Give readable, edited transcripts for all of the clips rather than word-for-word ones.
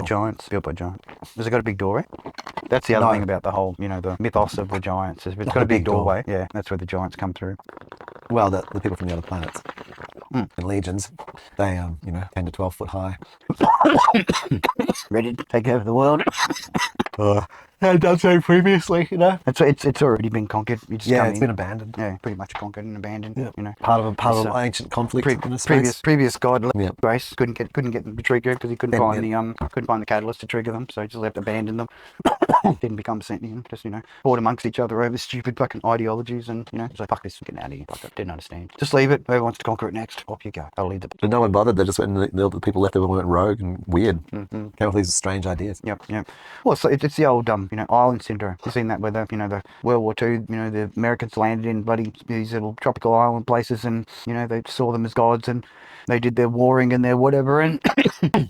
Giants, built by giants. Has it got a big doorway? That's the other thing about the whole, the mythos of the giants. It's got a big doorway. Yeah, that's where the giants come through. Well, the people from the other planets. And legions, they 10 to 12 foot high. Ready to take over the world? Had done so previously, It's already been conquered. You just come it's in. been abandoned. Yeah, pretty much conquered and abandoned. Yeah. Part of an ancient conflict. Previous god race couldn't get them to trigger because he couldn't find the catalyst to trigger them, so he just left abandoned them. Didn't become sentient. Just fought amongst each other over stupid fucking ideologies, and it's like, fuck this, getting out of here. Fuck it, didn't understand. Just leave it. Whoever wants to conquer it next, off you go. I'll leave it. But no one bothered. They just went, and the people left. Everyone went rogue and weird. Came up with these strange ideas. Yep. Well, so it's the old island syndrome. You've seen that where the World War II, the Americans landed in bloody these little tropical island places, and they saw them as gods, and they did their warring and their whatever, and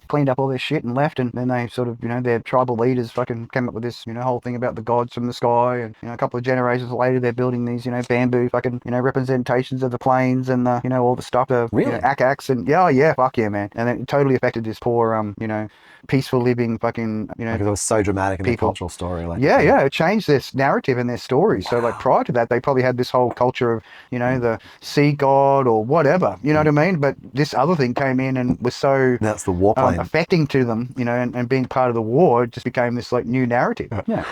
cleaned up all their shit and left, and then they sort of their tribal leaders fucking came up with this whole thing about the gods from the sky, and a couple of generations later they're building these bamboo fucking representations of the plains and the all the stuff, the really? Akax, and yeah, fuck yeah, man. And then it totally affected this poor peaceful living fucking because it was so dramatic in the cultural story. It changed this narrative and their stories. So like prior to that, they probably had this whole culture of the sea god or whatever, you know what I mean? But this other thing came in and was so that's the warplane affecting to them, and being part of the war, it just became this like new narrative. Yeah.